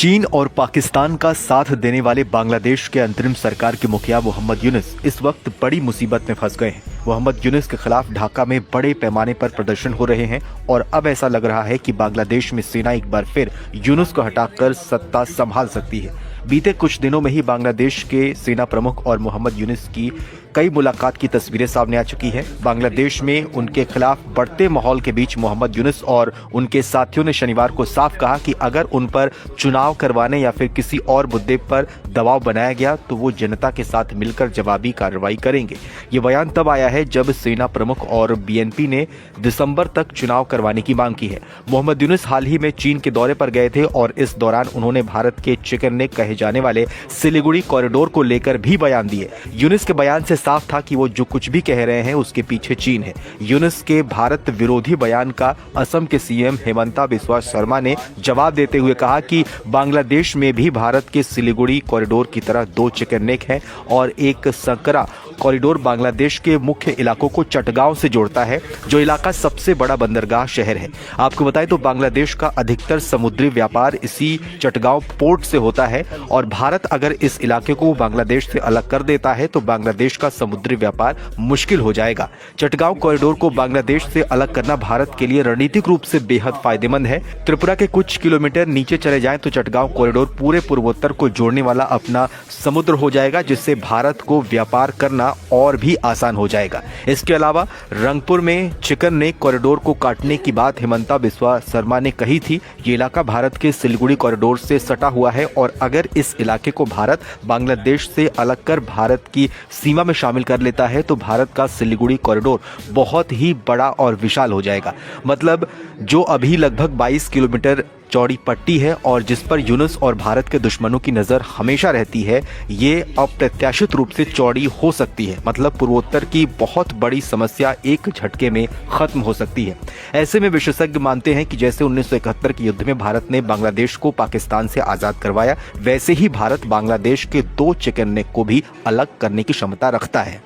चीन और पाकिस्तान का साथ देने वाले बांग्लादेश के अंतरिम सरकार के मुखिया मोहम्मद यूनुस इस वक्त बड़ी मुसीबत में फंस गए हैं। मोहम्मद यूनुस के खिलाफ ढाका में बड़े पैमाने पर प्रदर्शन हो रहे हैं और अब ऐसा लग रहा है कि बांग्लादेश में सेना एक बार फिर यूनुस को हटाकर सत्ता संभाल सकती है। बीते कुछ दिनों में ही बांग्लादेश के सेना प्रमुख और मोहम्मद यूनुस की कई मुलाकात की तस्वीरें सामने आ चुकी हैं। बांग्लादेश में उनके खिलाफ बढ़ते माहौल के बीच मोहम्मद यूनुस और उनके साथियों ने शनिवार को साफ कहा कि अगर उन पर चुनाव करवाने या फिर किसी और मुद्दे पर दबाव बनाया गया तो वो जनता के साथ मिलकर जवाबी कार्रवाई करेंगे। ये बयान तब आया है जब सेना प्रमुख और बीएनपी ने दिसंबर तक चुनाव करवाने की मांग की है। मोहम्मद यूनुस हाल ही में चीन के दौरे पर गए थे और इस दौरान उन्होंने भारत के चिकन नेक कहे जाने वाले सिलीगुड़ी कॉरिडोर को लेकर भी बयान दिए। यूनुस के बयान से साफ था कि वो जो कुछ भी कह रहे हैं उसके पीछे चीन है। यूनुस के भारत विरोधी बयान का असम के सीएम हेमंता बिस्वा शर्मा ने जवाब देते हुए कहा कि बांग्लादेश में भी भारत के सिलीगुड़ी कॉरिडोर की तरह दो चिकन नेक हैं और एक संकरा कॉरिडोर बांग्लादेश के मुख्य इलाकों को चटगांव से जोड़ता है, जो इलाका सबसे बड़ा बंदरगाह शहर है। आपको बताएं तो बांग्लादेश का अधिकतर समुद्री व्यापार इसी चटगांव पोर्ट से होता है और भारत अगर इस इलाके को बांग्लादेश से अलग कर देता है तो बांग्लादेश का समुद्री व्यापार मुश्किल हो जाएगा। चटगांव कॉरिडोर को बांग्लादेश से अलग करना भारत के लिए रणनीतिक रूप से बेहद फायदेमंद है। त्रिपुरा के कुछ किलोमीटर नीचे चले जाएं तो चटगांव कॉरिडोर पूरे पूर्वोत्तर को जोड़ने वाला अपना समुद्र हो जाएगा, जिससे भारत को व्यापार करना और भी आसान हो जाएगा। इसके अलावा रंगपुर में चिकन नेक कॉरिडोर को काटने की बात हेमंता बिस्वा शर्मा ने कही थी। ये इलाका भारत के सिलीगुड़ी कॉरिडोर से सटा हुआ है और अगर इस इलाके को भारत बांग्लादेश से अलग कर भारत की सीमा में शामिल कर लेता है तो भारत का सिलीगुड़ी कॉरिडोर बहुत ही बड़ा और विशाल हो जाएगा। मतलब जो अभी लगभग 22 किलोमीटर चौड़ी पट्टी है और जिस पर यूनुस और भारत के दुश्मनों की नजर हमेशा रहती है, ये अप्रत्याशित रूप से चौड़ी हो सकती है। मतलब पूर्वोत्तर की बहुत बड़ी समस्या एक झटके में खत्म हो सकती है। ऐसे में विशेषज्ञ मानते हैं कि जैसे 1971 के युद्ध में भारत ने बांग्लादेश को पाकिस्तान से आजाद करवाया, वैसे ही भारत बांग्लादेश के दो चिकन नेक को भी अलग करने की क्षमता रखता है।